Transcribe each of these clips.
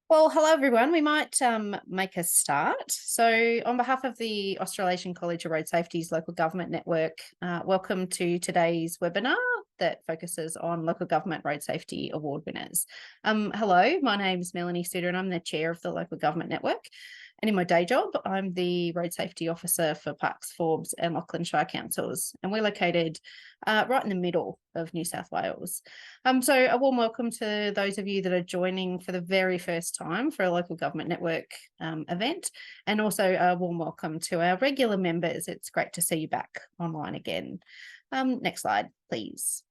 Well, hello everyone. We might make a start. So, on behalf of the Australasian College of Road Safety's local government network, welcome to today's webinar that focuses on local government road safety award winners. Hello, my name is Melanie Suter and I'm the chair of the local government network. And in my day job, I'm the road safety officer for Parks, Forbes and Lachlan Shire Councils. And we're located right in the middle of New South Wales. So a warm welcome to those of you that are joining for the very first time for a local government network event, and also a warm welcome to our regular members. It's great to see you back online again. Next slide, please.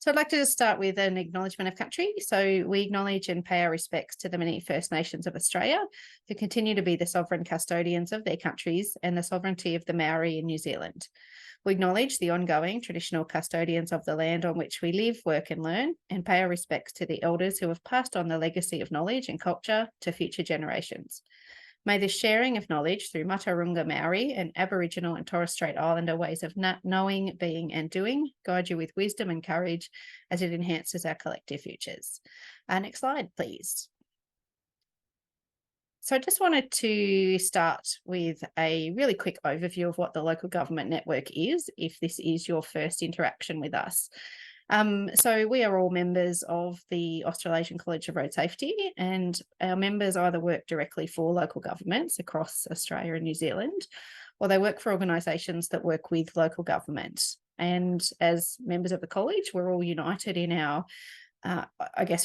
So I'd like to just start with an acknowledgement of country. So we acknowledge and pay our respects to the many First Nations of Australia who continue to be the sovereign custodians of their countries and the sovereignty of the Maori in New Zealand. We acknowledge the ongoing traditional custodians of the land on which we live, work and learn, and pay our respects to the elders who have passed on the legacy of knowledge and culture to future generations. May the sharing of knowledge through Matarunga Maori and Aboriginal and Torres Strait Islander ways of knowing, being and doing guide you with wisdom and courage as it enhances our collective futures. Next slide, please. So I just wanted to start with a really quick overview of what the local government network is, if this is your first interaction with us. So we are all members of the Australasian College of Road Safety, and our members either work directly for local governments across Australia and New Zealand, or they work for organisations that work with local government. And as members of the college, we're all united in our,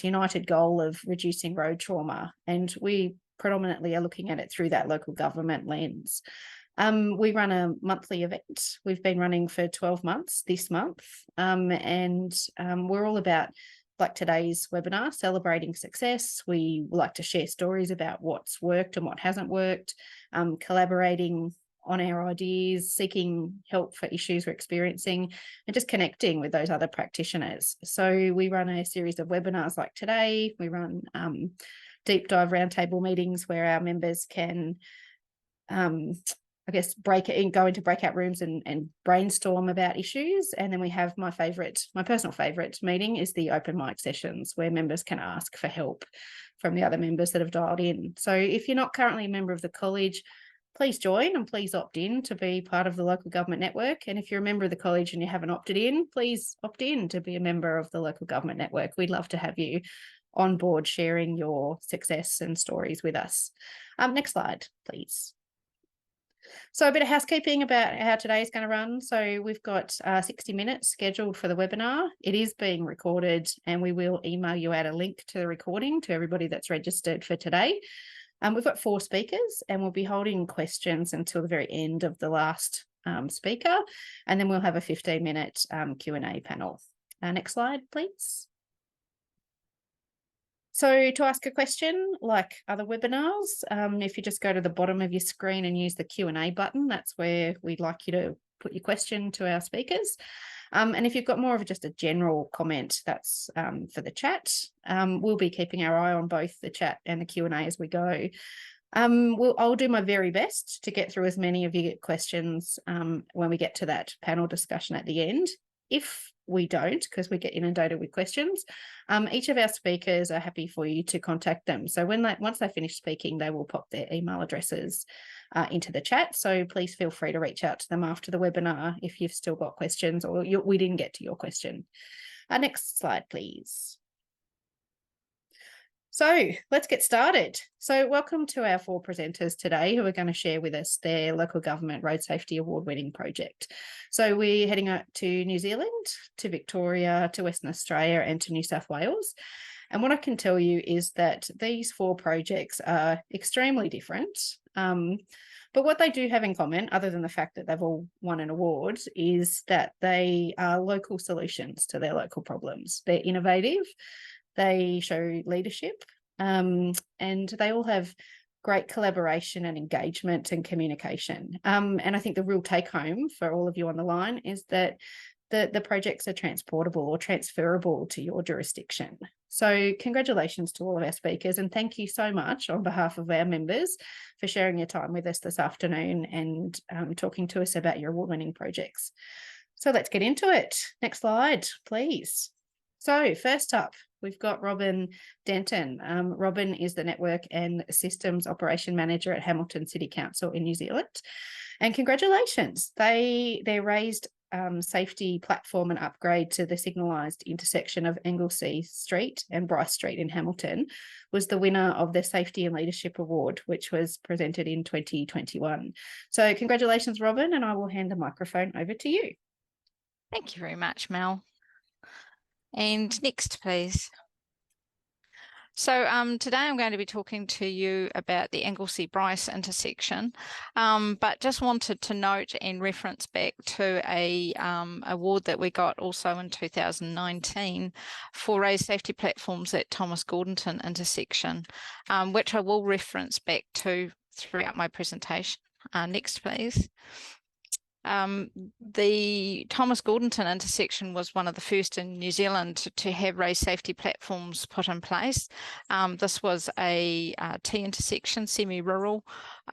united goal of reducing road trauma. And we predominantly are looking at it through that local government lens. We run a monthly event. We've been running for 12 months this month. We're all about, like today's webinar, celebrating success. We like to share stories about what's worked and what hasn't worked, collaborating on our ideas, seeking help for issues we're experiencing, and just connecting with those other practitioners. So we run a series of webinars like today. We run deep dive roundtable meetings where our members can go into breakout rooms and brainstorm about issues. And then we have my personal favourite meeting is the open mic sessions where members can ask for help from the other members that have dialed in. So if you're not currently a member of the college, please join and please opt in to be part of the local government network. And if you're a member of the college and you haven't opted in, please opt in to be a member of the local government network. We'd love to have you on board sharing your success and stories with us. Next slide, please. So a bit of housekeeping about how today is going to run. So we've got 60 minutes scheduled for the webinar. It is being recorded and we will email you out a link to the recording to everybody that's registered for today. We've got 4 speakers and we'll be holding questions until the very end of the last speaker. And then we'll have a 15-minute Q&A panel. Next slide, please. So to ask a question, like other webinars, if you just go to the bottom of your screen and use the Q&A button, that's where we'd like you to put your question to our speakers. And if you've got more of just a general comment, that's for the chat. We'll be keeping our eye on both the chat and the Q&A as we go. I'll do my very best to get through as many of your questions when we get to that panel discussion at the end. If we don't, because we get inundated with questions, each of our speakers are happy for you to contact them. So once they finish speaking, they will pop their email addresses into the chat. So please feel free to reach out to them after the webinar if you've still got questions or we didn't get to your question. Next slide, please. So let's get started. So welcome to our 4 presenters today who are going to share with us their local government road safety award-winning project. So we're heading out to New Zealand, to Victoria, to Western Australia and to New South Wales. And what I can tell you is that these 4 projects are extremely different. But what they do have in common, other than the fact that they've all won an award, is that they are local solutions to their local problems. They're innovative. They show leadership and they all have great collaboration and engagement and communication. And I think the real take home for all of you on the line is that the projects are transportable or transferable to your jurisdiction. So congratulations to all of our speakers and thank you so much on behalf of our members for sharing your time with us this afternoon and talking to us about your award-winning projects. So let's get into it. Next slide, please. So first up, we've got Robin Denton. Robin is the Network and Systems Operation Manager at Hamilton City Council in New Zealand. And congratulations, they raised safety platform and upgrade to the signalised intersection of Anglesea Street and Bryce Street in Hamilton was the winner of the Safety and Leadership Award, which was presented in 2021. So congratulations, Robin, and I will hand the microphone over to you. Thank you very much, Mel. And next, please. So today I'm going to be talking to you about the Anglesea-Bryce intersection, but just wanted to note and reference back to a award that we got also in 2019 for raised safety platforms at Thomas Gordonton intersection, which I will reference back to throughout my presentation. Next, please. The Thomas Gordonton intersection was one of the first in New Zealand to have raised safety platforms put in place. This was a T intersection, semi-rural,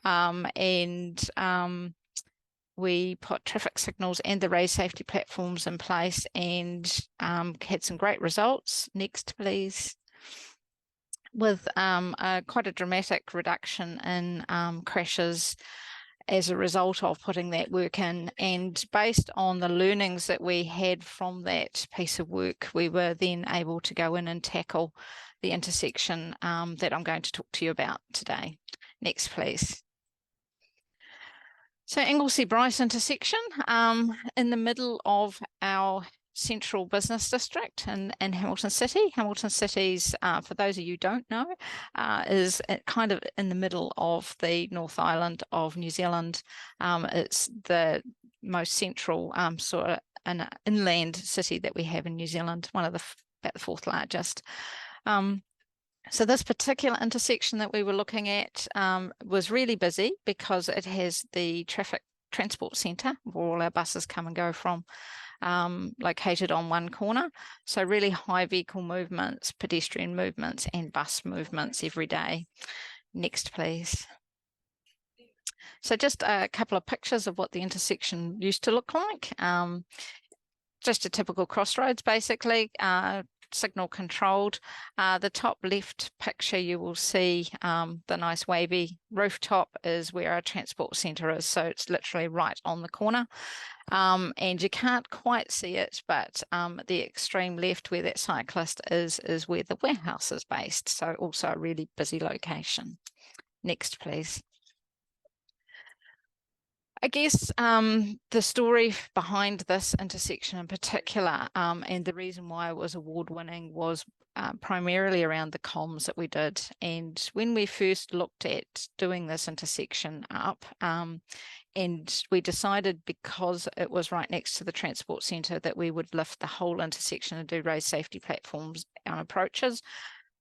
and we put traffic signals and the raised safety platforms in place and had some great results. Next, please. With quite a dramatic reduction in crashes as a result of putting that work in, and based on the learnings that we had from that piece of work, we were then able to go in and tackle the intersection that I'm going to talk to you about today. Next, please. So Anglesea-Bryce intersection in the middle of our central business district in Hamilton City. Hamilton City's, for those of you who don't know, is kind of in the middle of the North Island of New Zealand. It's the most central sort of an inland city that we have in New Zealand, one of the about the fourth largest. So this particular intersection that we were looking at was really busy because it has the traffic transport centre where all our buses come and go from, located on one corner. So really high vehicle movements, pedestrian movements and bus movements every day. Next, please. So just a couple of pictures of what the intersection used to look like. Just a typical crossroads, basically. Signal controlled. The top left picture you will see the nice wavy rooftop is where our transport centre is, so it's literally right on the corner, and you can't quite see it, but the extreme left where that cyclist is where the warehouse is based, so also a really busy location. Next, please. I guess the story behind this intersection in particular, and the reason why it was award-winning was primarily around the comms that we did. And when we first looked at doing this intersection up, and we decided because it was right next to the transport centre that we would lift the whole intersection and do raised safety platforms on approaches,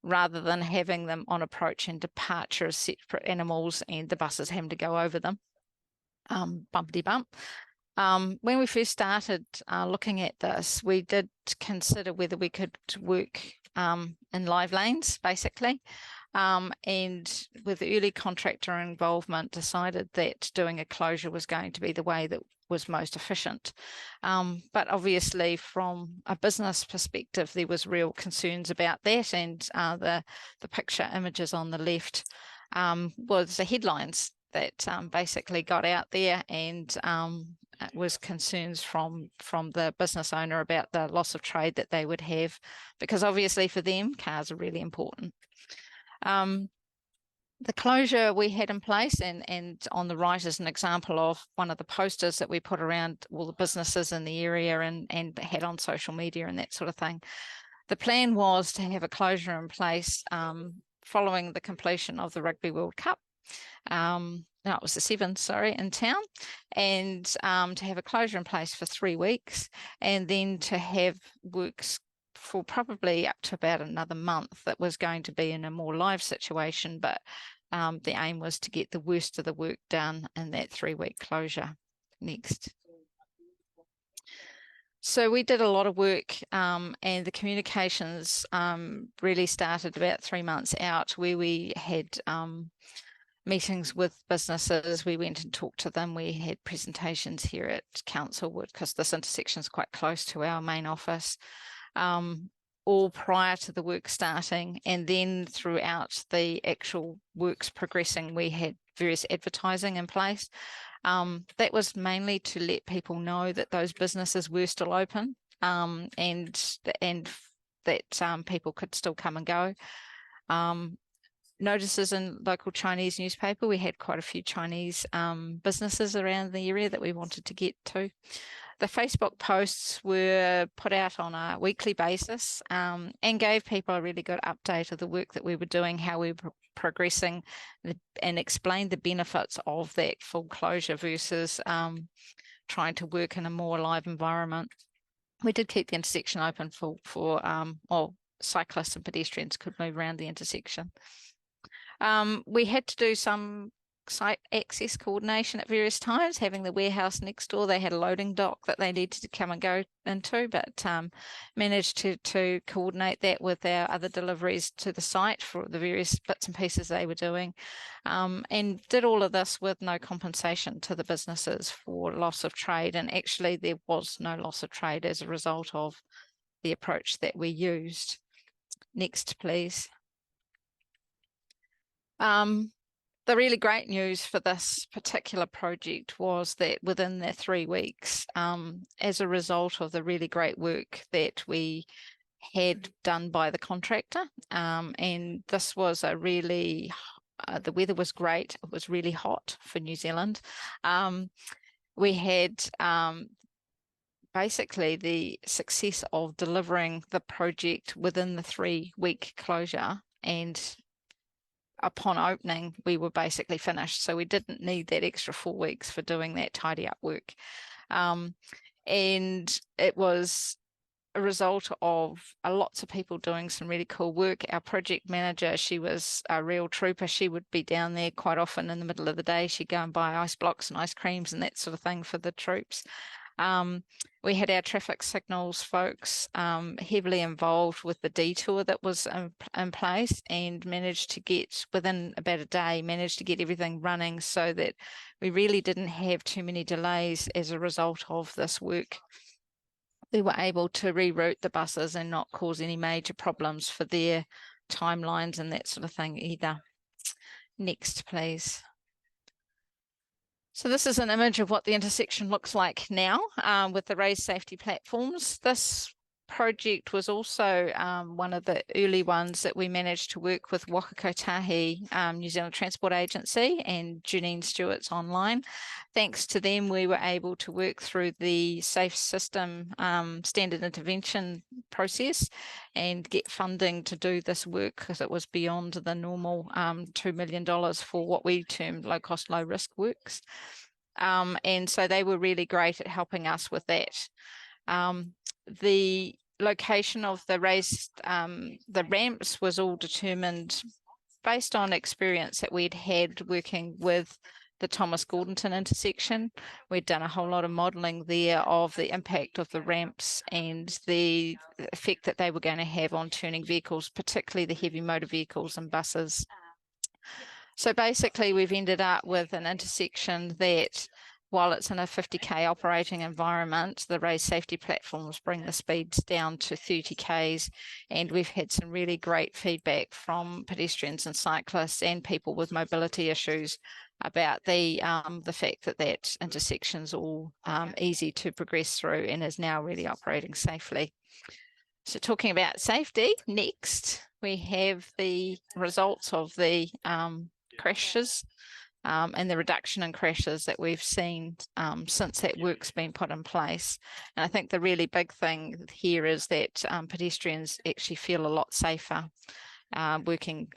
rather than having them on approach and departure as separate animals and the buses having to go over them. Bumpity bump. When we first started looking at this, we did consider whether we could work in live lanes, basically, and with the early contractor involvement, decided that doing a closure was going to be the way that was most efficient. But obviously, from a business perspective, there was real concerns about that, and the picture images on the left was the headlines that basically got out there, and it was concerns from the business owner about the loss of trade that they would have, because obviously for them, cars are really important. The closure we had in place, and on the right is an example of one of the posters that we put around all the businesses in the area and had on social media and that sort of thing. The plan was to have a closure in place following the completion of the Rugby World Cup. No, it was the Sevens, sorry, in town, and to have a closure in place for 3 weeks, and then to have works for probably up to about another month that was going to be in a more live situation, but the aim was to get the worst of the work done in that 3-week closure. Next. So we did a lot of work, and the communications really started about 3 months out, where we had meetings with businesses. We went and talked to them. We had presentations here at Councilwood because this intersection is quite close to our main office. all prior to the work starting, and then throughout the actual works progressing, we had various advertising in place. That was mainly to let people know that those businesses were still open, and that people could still come and go. Notices in local Chinese newspaper. We had quite a few Chinese businesses around the area that we wanted to get to. The Facebook posts were put out on a weekly basis, and gave people a really good update of the work that we were doing, how we were progressing, and explained the benefits of that full closure versus trying to work in a more live environment. We did keep the intersection open for cyclists and pedestrians could move around the intersection. We had to do some site access coordination at various times. Having the warehouse next door, they had a loading dock that they needed to come and go into, but managed to coordinate that with our other deliveries to the site for the various bits and pieces they were doing, and did all of this with no compensation to the businesses for loss of trade. And actually there was no loss of trade as a result of the approach that we used. Next, please. The really great news for this particular project was that within the 3 weeks, as a result of the really great work that we had done by the contractor, and this was a really, the weather was great. It was really hot for New Zealand. We had basically the success of delivering the project within the 3-week closure, and upon opening, we were basically finished. So we didn't need that extra 4 weeks for doing that tidy up work. And it was a result of lots of people doing some really cool work. Our project manager, she was a real trooper. She would be down there quite often in the middle of the day. She'd go and buy ice blocks and ice creams and that sort of thing for the troops. We had our traffic signals folks heavily involved with the detour that was in place, and managed to get, within about a day, managed to get everything running so that we really didn't have too many delays as a result of this work. We were able to reroute the buses and not cause any major problems for their timelines and that sort of thing either. Next, please. So this is an image of what the intersection looks like now with the raised safety platforms. This project was also one of the early ones that we managed to work with Waka Kotahi, New Zealand Transport Agency, and Janine Stewart's online. Thanks to them, we were able to work through the Safe System standard intervention process and get funding to do this work, because it was beyond the normal $2 million for what we termed low cost, low risk works. And so they were really great at helping us with that. The location of the raised, the ramps was all determined based on experience that we'd had working with the Thomas Gordonton intersection. We'd done a whole lot of modelling there of the impact of the ramps and the effect that they were going to have on turning vehicles, particularly the heavy motor vehicles and buses. So basically we've ended up with an intersection that, while it's in a 50k operating environment, the raised safety platforms bring the speeds down to 30 k's, and we've had some really great feedback from pedestrians and cyclists and people with mobility issues about the fact that that intersection's all easy to progress through and is now really operating safely. So talking about safety, next we have the results of the crashes and the reduction in crashes that we've seen since that work's been put in place. And I think the really big thing here is that pedestrians actually feel a lot safer walking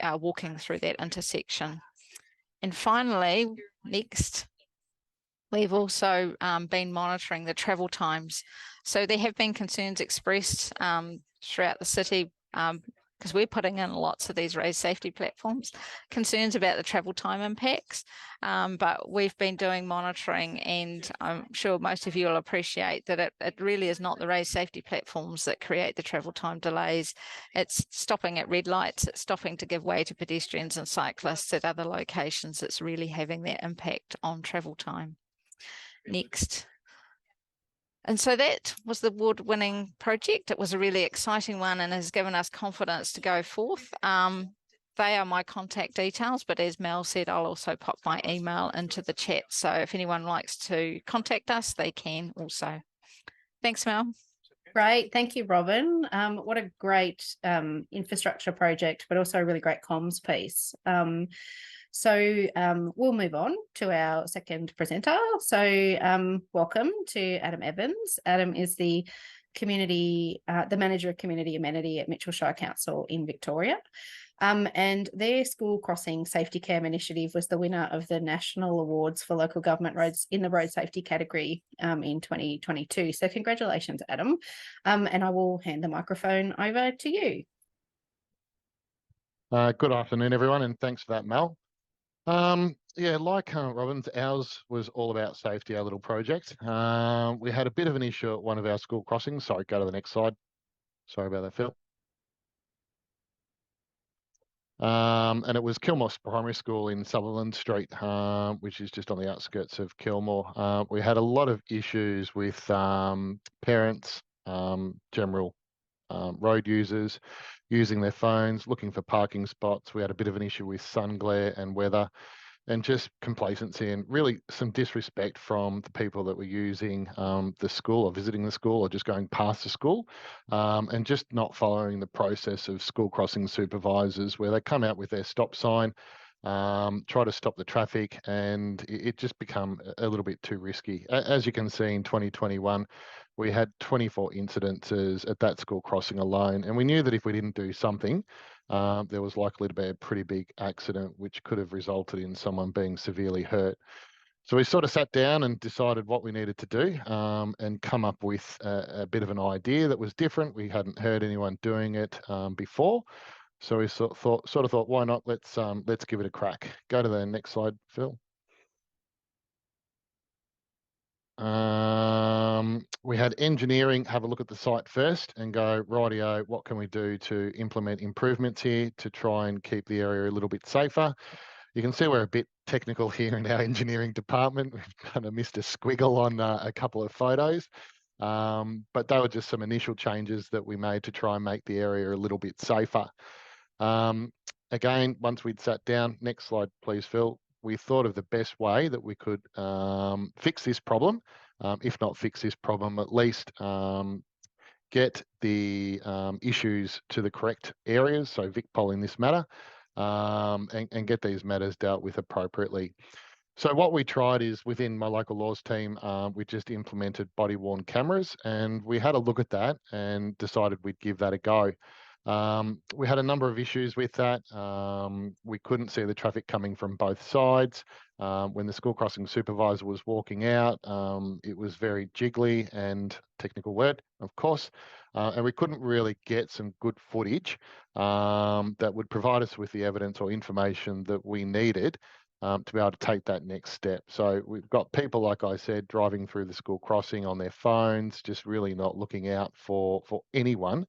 through that intersection. And finally, next, we've also been monitoring the travel times. So there have been concerns expressed throughout the city, because we're putting in lots of these raised safety platforms, concerns about the travel time impacts, but we've been doing monitoring, and I'm sure most of you will appreciate that it really is not the raised safety platforms that create the travel time delays. It's stopping at red lights, it's stopping to give way to pedestrians and cyclists at other locations that's really having that impact on travel time. Next. And so that was the award-winning project. It was a really exciting one and has given us confidence to go forth. They are my contact details, but as Mel said, I'll also pop my email into the chat. So if anyone likes to contact us, they can also. Thanks, Mel. Great. Thank you, Robin. What a great infrastructure project, but also a really great comms piece. So we'll move on to our second presenter. So welcome to Adam Evans. Adam is the manager of community amenity at Mitchell Shire Council in Victoria. And their school crossing safety cam initiative was the winner of the national awards for local government roads in the road safety category in 2022. So congratulations, Adam. And I will hand the microphone over to you. Good afternoon, everyone, and thanks for that, Mel. Yeah, like Robin's, ours was all about safety, our little project. We had a bit of an issue at one of our school crossings. Sorry, go to the next slide. Sorry about that, Phil. And it was Kilmore Primary School in Sutherland Street, which is just on the outskirts of Kilmore. We had a lot of issues with parents, general road users using their phones, looking for parking spots. We had a bit of an issue with sun glare and weather, and just complacency and really some disrespect from the people that were using the school or visiting the school or just going past the school, and just not following the process of school crossing supervisors, where they come out with their stop sign, try to stop the traffic, and it just become a little bit too risky. As you can see, in 2021, we had 24 incidences at that school crossing alone, and we knew that if we didn't do something, there was likely to be a pretty big accident, which could have resulted in someone being severely hurt. So we sort of sat down and decided what we needed to do, and come up with a bit of an idea that was different. We hadn't heard anyone doing it before. So we sort of thought, why not? Let's give it a crack. Go to the next slide, Phil. We had engineering have a look at the site first and go, rightio, what can we do to implement improvements here to try and keep the area a little bit safer? You can see we're a bit technical here in our engineering department. We've kind of missed a squiggle on a couple of photos. But they were just some initial changes that we made to try and make the area a little bit safer. Again, once we'd sat down, next slide, please, Phil, we thought of the best way that we could fix this problem, if not fix this problem, at least get the issues to the correct areas, so VicPol in this matter, and get these matters dealt with appropriately. So what we tried is, within my local laws team, we just implemented body-worn cameras, and we had a look at that and decided we'd give that a go. We had a number of issues with that. We couldn't see the traffic coming from both sides. When the school crossing supervisor was walking out, it was very jiggly, and technical word, of course, and we couldn't really get some good footage that would provide us with the evidence or information that we needed to be able to take that next step. So we've got people, like I said, driving through the school crossing on their phones, just really not looking out for anyone,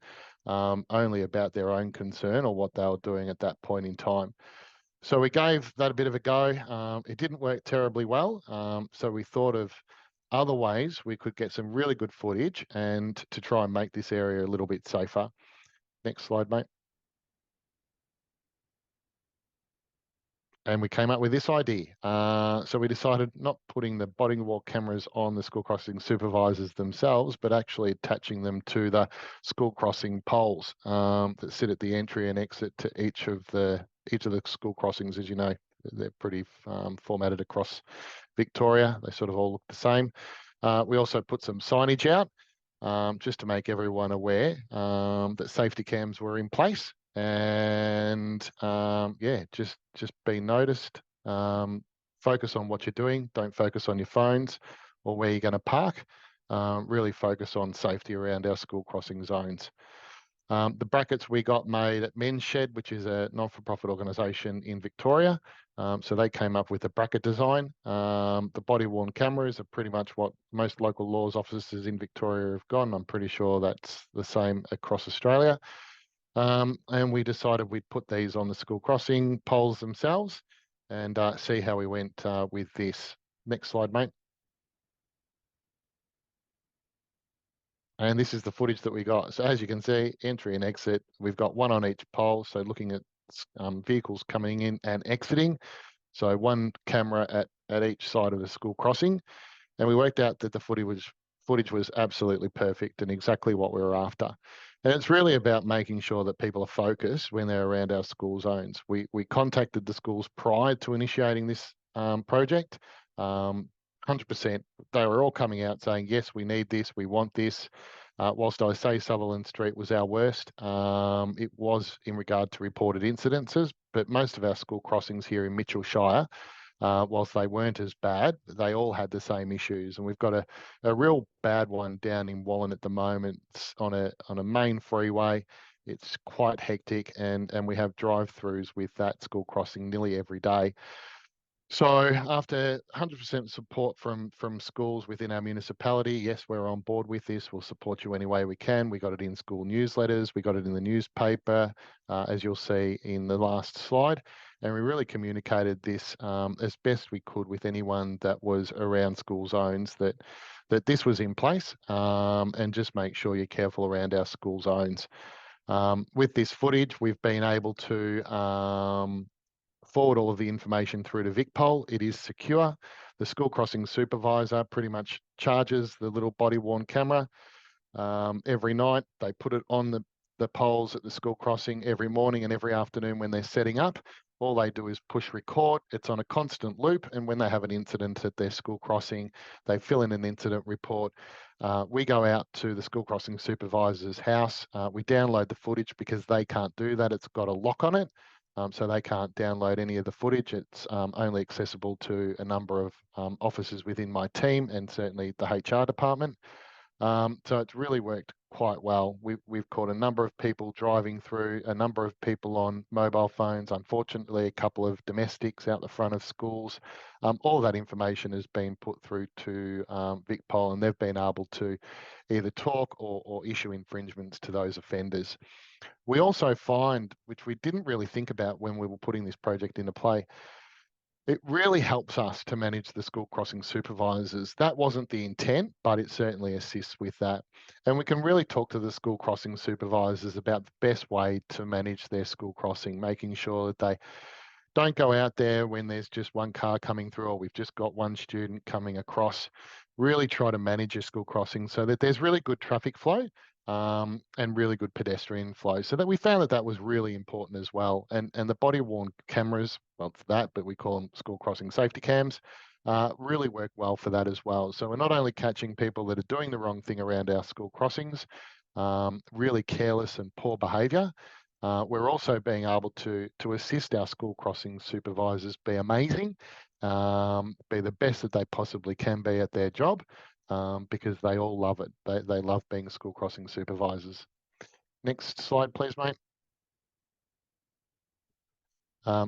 only about their own concern or what they were doing at that point in time. So we gave that a bit of a go. It didn't work terribly well. So we thought of other ways we could get some really good footage and to try and make this area a little bit safer. Next slide, mate. And we came up with this idea. So we decided not putting the body-worn cameras on the school crossing supervisors themselves, but actually attaching them to the school crossing poles that sit at the entry and exit to each of the school crossings. As you know, they're pretty formatted across Victoria. They sort of all look the same. We also put some signage out just to make everyone aware that safety cams were in place. And yeah, just be noticed. Focus on what you're doing. Don't focus on your phones or where you're going to park. Really focus on safety around our school crossing zones. The brackets we got made at Men's Shed, which is a not-for-profit organisation in Victoria. So they came up with a bracket design. The body-worn cameras are pretty much what most local laws officers in Victoria have gone. I'm pretty sure that's the same across Australia. And we decided we'd put these on the school crossing poles themselves and see how we went with this. Next slide, mate. And this is the footage that we got. So as you can see, entry and exit, we've got one on each pole. So looking at vehicles coming in and exiting. So one camera at each side of the school crossing. And we worked out that the footage was absolutely perfect and exactly what we were after. And it's really about making sure that people are focused when they're around our school zones. We contacted the schools prior to initiating this project. 100%, they were all coming out saying, yes, we need this, we want this. Whilst I say Sutherland Street was our worst, it was in regard to reported incidences, but most of our school crossings here in Mitchell Shire, whilst they weren't as bad, they all had the same issues. And we've got a real bad one down in Wallen at the moment. It's on a main freeway. It's quite hectic, and we have drive-throughs with that school crossing nearly every day. So after 100% support from schools within our municipality, yes, we're on board with this. We'll support you any way we can. We got it in school newsletters. We got it in the newspaper, as you'll see in the last slide. And we really communicated this as best we could with anyone that was around school zones that this was in place, and just make sure you're careful around our school zones. With this footage, we've been able to forward all of the information through to VicPol. It is secure. The school crossing supervisor pretty much charges the little body-worn camera every night. They put it on the poles at the school crossing every morning and every afternoon when they're setting up. All they do is push record. It's on a constant loop. And when they have an incident at their school crossing, they fill in an incident report. We go out to the school crossing supervisor's house. We download the footage because they can't do that. It's got a lock on it. So they can't download any of the footage. It's only accessible to a number of officers within my team and certainly the HR department. So it's really worked quite well. We've caught a number of people driving through, a number of people on mobile phones, unfortunately a couple of domestics out the front of schools. All that information has been put through to VicPol, and they've been able to either talk or issue infringements to those offenders. We also find, which we didn't really think about when we were putting this project into play, it really helps us to manage the school crossing supervisors. That wasn't the intent, but it certainly assists with that. And we can really talk to the school crossing supervisors about the best way to manage their school crossing, making sure that they don't go out there when there's just one car coming through or we've just got one student coming across. Really try to manage your school crossing so that there's really good traffic flow and really good pedestrian flow. So that we found that was really important as well. And the body-worn cameras, well, it's that, but we call them school crossing safety cams, really work well for that as well. So we're not only catching people that are doing the wrong thing around our school crossings, really careless and poor behaviour. We're also being able to assist our school crossing supervisors be amazing, be the best that they possibly can be at their job, because they all love it. They love being school crossing supervisors. Next slide, please, mate.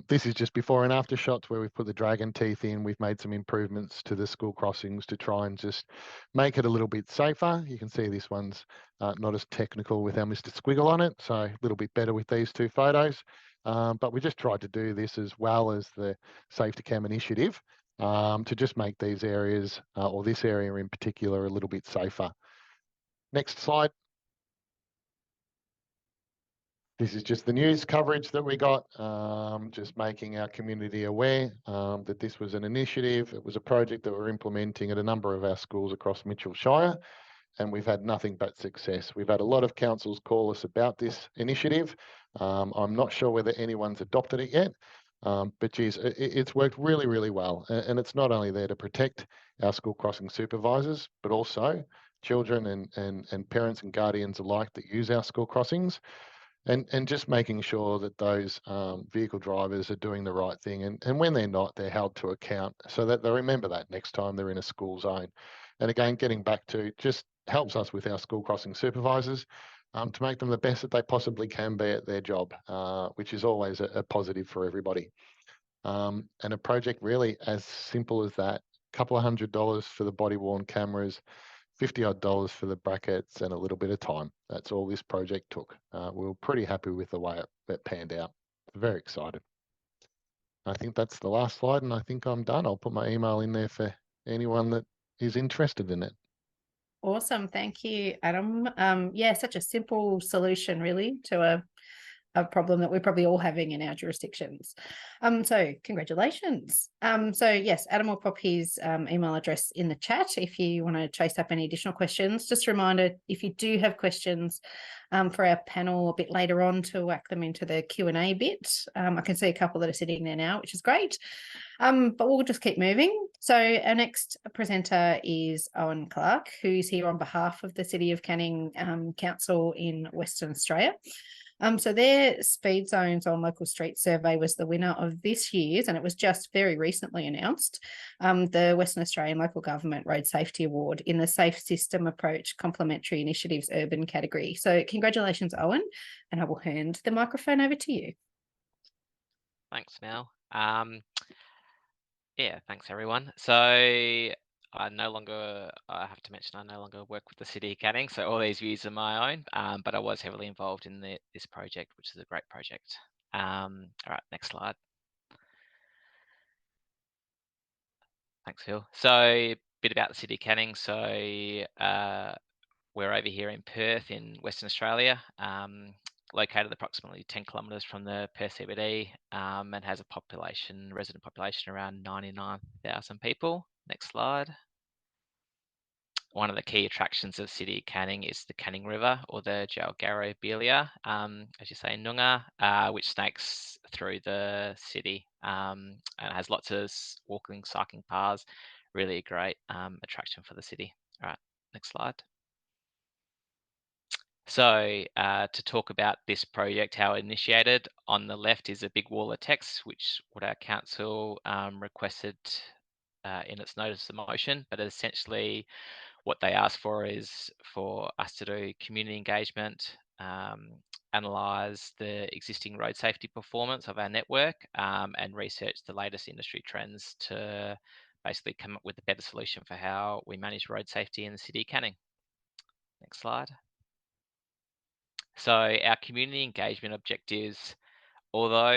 This is just before and after shots where we've put the dragon teeth in. We've made some improvements to the school crossings to try and just make it a little bit safer. You can see this one's not as technical with our Mr. Squiggle on it, so a little bit better with these two photos. But we just tried to do this as well as the Safety Cam initiative to just make these areas, or this area in particular, a little bit safer. Next slide. This is just the news coverage that we got, just making our community aware that this was an initiative. It was a project that we're implementing at a number of our schools across Mitchell Shire, and we've had nothing but success. We've had a lot of councils call us about this initiative. I'm not sure whether anyone's adopted it yet, but geez, it's worked really, really well. And it's not only there to protect our school crossing supervisors, but also children and parents and guardians alike that use our school crossings. And just making sure that those vehicle drivers are doing the right thing. And when they're not, they're held to account so that they remember that next time they're in a school zone. And again, getting back to just helps us with our school crossing supervisors to make them the best that they possibly can be at their job, which is always a positive for everybody. And a project really as simple as that, a couple of $100 for the body-worn cameras, $50 for the brackets, and a little bit of time. That's all this project took. We were pretty happy with the way it panned out. Very excited. I think that's the last slide, and I think I'm done. I'll put my email in there for anyone that is interested in it. Awesome. Thank you, Adam. Yeah, such a simple solution really to a problem that we're probably all having in our jurisdictions. So congratulations. So yes, Adam will pop his email address in the chat if you want to chase up any additional questions. Just a reminder, if you do have questions for our panel a bit later on, to whack them into the Q&A bit. I can see a couple that are sitting there now, which is great. But we'll just keep moving. So our next presenter is Owen Clark, who's here on behalf of the City of Canning Council in Western Australia. So their speed zones on local street survey was the winner of this year's, and it was just very recently announced, the Western Australian Local Government Road Safety Award in the Safe System Approach Complementary Initiatives Urban category. So congratulations, Owen, and I will hand the microphone over to you. Thanks, Mel. Yeah, thanks everyone. So I have to mention, I no longer work with the City of Canning, so all these views are my own, but I was heavily involved in this project, which is a great project. All right, next slide. Thanks, Phil. So a bit about the City of Canning. So we're over here in Perth in Western Australia, located approximately 10 kilometres from the Perth CBD, and has a resident population around 99,000 people. Next slide. One of the key attractions of City of Canning is the Canning River, or the Jalgaro Belia, as you say, Noongar, which snakes through the city, and it has lots of walking, cycling paths. Really a great attraction for the city. All right, next slide. So to talk about this project, how it initiated, on the left is a big wall of text, which what our council requested in its notice of motion, but essentially what they asked for is for us to do community engagement, analyse the existing road safety performance of our network, and research the latest industry trends to basically come up with a better solution for how we manage road safety in the City of Canning. Next slide. So our community engagement objectives, although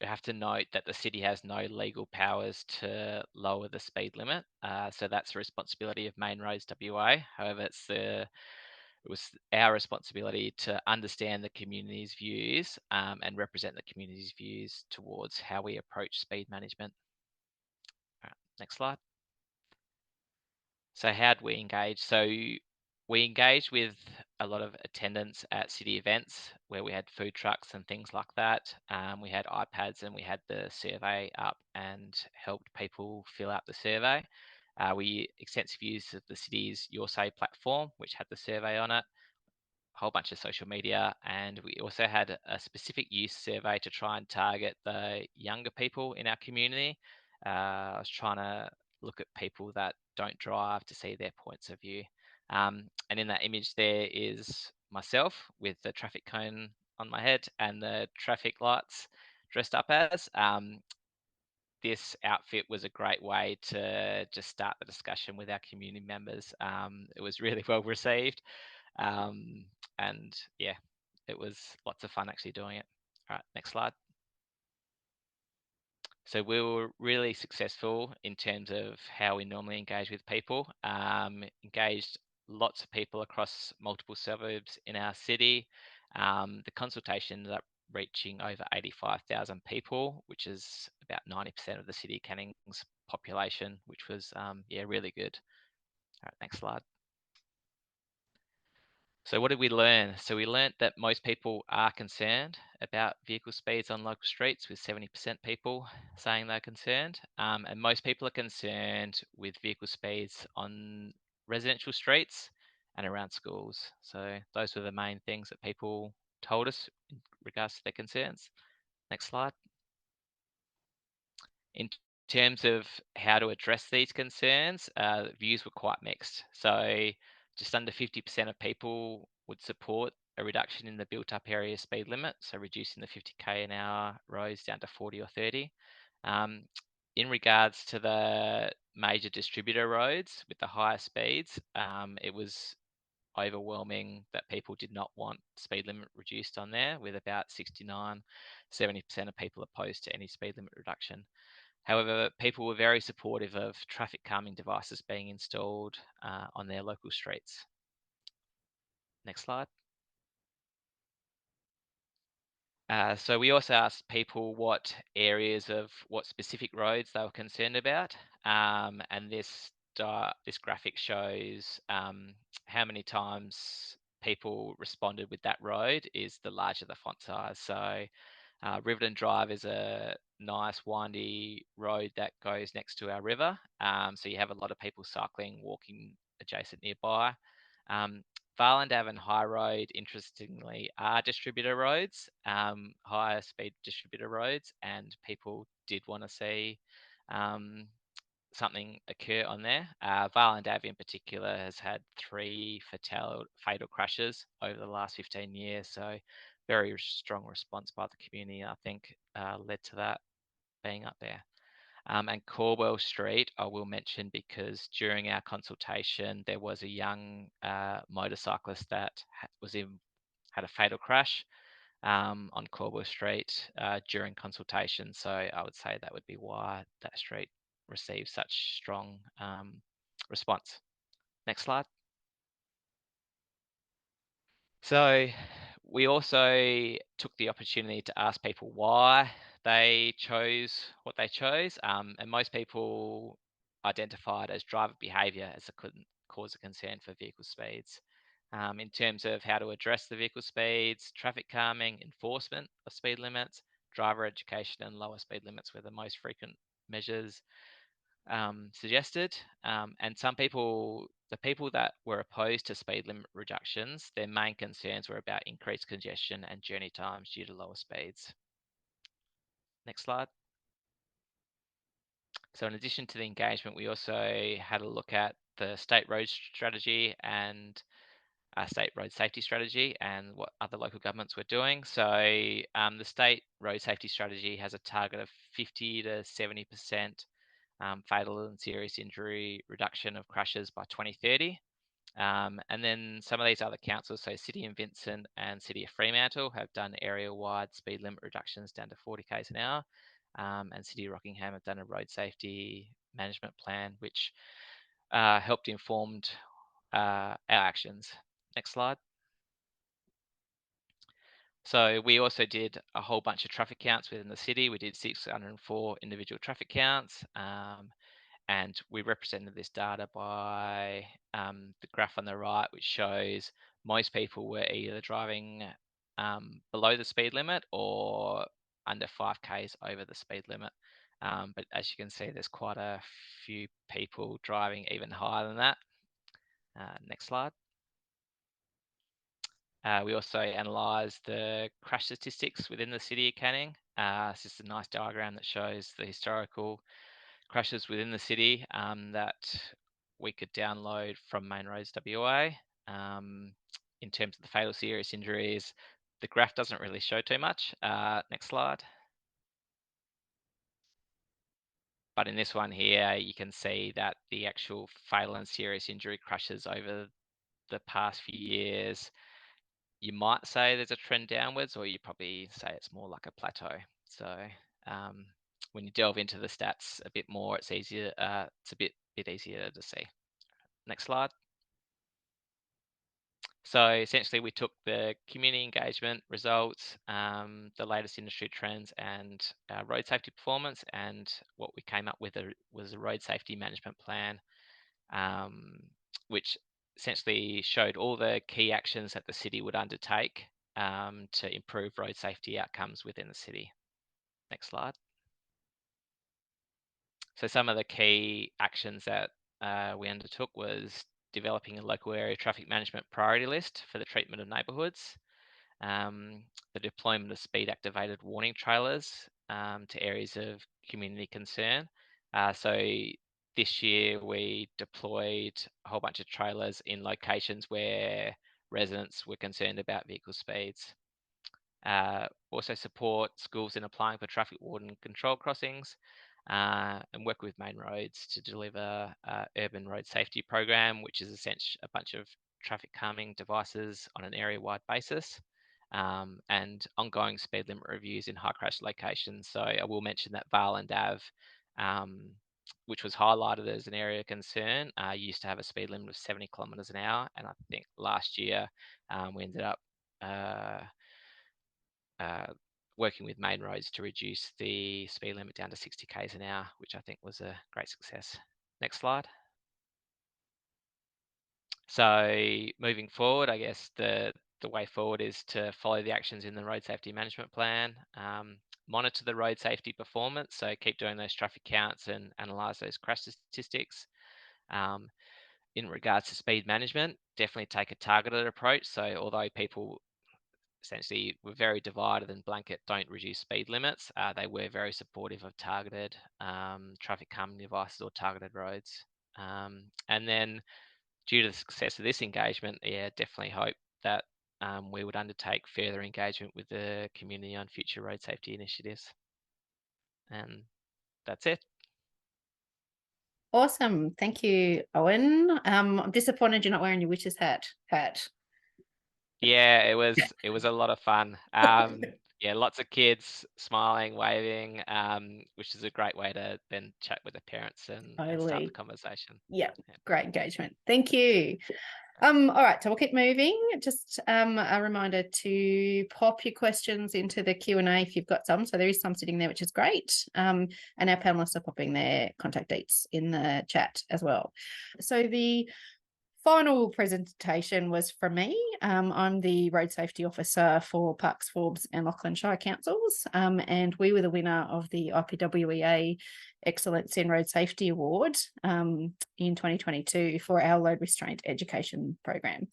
we have to note that the city has no legal powers to lower the speed limit, so that's the responsibility of Main Roads WA. However, it was our responsibility to understand the community's views and represent the community's views towards how we approach speed management. All right, next slide. So how do we engage? So we engaged with a lot of attendance at city events where we had food trucks and things like that. We had iPads and we had the survey up and helped people fill out the survey. We extensive use of the city's Your Say platform, which had the survey on it, a whole bunch of social media, and we also had a specific use survey to try and target the younger people in our community. I was trying to look at people that don't drive to see their points of view. And in that image there is myself with the traffic cone on my head and the traffic lights dressed up as. This outfit was a great way to just start the discussion with our community members. It was really well received. And yeah, it was lots of fun actually doing it. All right, next slide. So we were really successful in terms of how we normally engage with people. Engaged lots of people across multiple suburbs in our city. The consultation ended up reaching over 85,000 people, which is about 90% of the City of Canning's population, which was yeah, really good. All right, next slide. So what did we learn? So we learned that most people are concerned about vehicle speeds on local streets, with 70% people saying they're concerned. And most people are concerned with vehicle speeds on residential streets and around schools. So those were the main things that people told us in regards to their concerns. Next slide. In terms of how to address these concerns, views were quite mixed. So just under 50% of people would support a reduction in the built-up area speed limit, so reducing the 50k an hour roads down to 40 or 30. In regards to the major distributor roads with the higher speeds, it was overwhelming that people did not want speed limit reduced on there, with about 69-70% of people opposed to any speed limit reduction. However, people were very supportive of traffic calming devices being installed on their local streets. Next slide. So we also asked people what areas of what specific roads they were concerned about, and this graphic shows how many times people responded with that road is the larger the font size. So Riverton Drive is a nice windy road that goes next to our river, so you have a lot of people cycling, walking adjacent nearby. Varland Ave and High Road, interestingly, are distributor roads, higher speed distributor roads, and people did want to see something occur on there. Varland Ave in particular has had 3 fatal crashes over the last 15 years, so very strong response by the community, I think, led to that being up there. And Corwell Street, I will mention because during our consultation, there was a young motorcyclist that had a fatal crash on Corwell Street during consultation. So I would say that would be why that street received such strong response. Next slide. So we also took the opportunity to ask people why they chose what they chose, and most people identified as driver behaviour as a cause of concern for vehicle speeds. In terms of how to address the vehicle speeds, traffic calming, enforcement of speed limits, driver education and lower speed limits were the most frequent measures suggested. And the people that were opposed to speed limit reductions, their main concerns were about increased congestion and journey times due to lower speeds. Next slide. So in addition to the engagement, we also had a look at the state road strategy and state road safety strategy and what other local governments were doing. So the state road safety strategy has a target of 50 to 70% fatal and serious injury reduction of crashes by 2030. And then some of these other councils, so City of Vincent and City of Fremantle, have done area-wide speed limit reductions down to 40 k's an hour. And City of Rockingham have done a road safety management plan, which helped inform our actions. Next slide. So we also did a whole bunch of traffic counts within the city. We did 604 individual traffic counts. And we represented this data by the graph on the right, which shows most people were either driving below the speed limit or under 5 k's over the speed limit. But as you can see, there's quite a few people driving even higher than that. Next slide. We also analysed the crash statistics within the city of Canning. This is a nice diagram that shows the historical crashes within the city that we could download from Main Roads WA. In terms of the fatal serious injuries, the graph doesn't really show too much. Next slide. But in this one here, you can see that the actual fatal and serious injury crashes over the past few years, you might say there's a trend downwards, or you probably say it's more like a plateau. So when you delve into the stats a bit more, it's easier. It's a bit easier to see. Next slide. So essentially, we took the community engagement results, the latest industry trends, and road safety performance, and what we came up with was a road safety management plan, which essentially showed all the key actions that the city would undertake to improve road safety outcomes within the city. Next slide. So some of the key actions that we undertook was developing a local area traffic management priority list for the treatment of neighbourhoods, the deployment of speed activated warning trailers to areas of community concern. So this year we deployed a whole bunch of trailers in locations where residents were concerned about vehicle speeds. Also support schools in applying for traffic warden control crossings, and work with Main Roads to deliver urban road safety program, which is essentially a bunch of traffic calming devices on an area-wide basis, and ongoing speed limit reviews in high crash locations. So I will mention that Varland Ave which was highlighted as an area of concern. Used to have a speed limit of 70 kilometres an hour, and I think last year we ended up working with Main Roads to reduce the speed limit down to 60 k's an hour, which I think was a great success. Next slide. So moving forward, I guess the way forward is to follow the actions in the road safety management plan, monitor the road safety performance, so keep doing those traffic counts and analyse those crash statistics. In regards to speed management, definitely take a targeted approach. So although people essentially were very divided and blanket don't reduce speed limits, they were very supportive of targeted traffic calming devices or targeted roads. And then due to the success of this engagement, yeah, definitely hope that we would undertake further engagement with the community on future road safety initiatives. And that's it. Awesome. Thank you, Owen. I'm disappointed you're not wearing your witch's hat. Yeah, it was a lot of fun. Yeah, lots of kids smiling, waving, which is a great way to then chat with the parents and start the Totally. conversation. Yeah, great engagement. Thank you. All right, so we'll keep moving. Just a reminder to pop your questions into the Q&A if you've got some. So there is some sitting there, which is great. And our panelists are popping their contact dates in the chat as well. So the final presentation was from me. I'm the Road Safety Officer for Parks, Forbes and Lachlan Shire Councils, and we were the winner of the IPWEA Excellence in Road Safety Award in 2022 for our load restraint education program.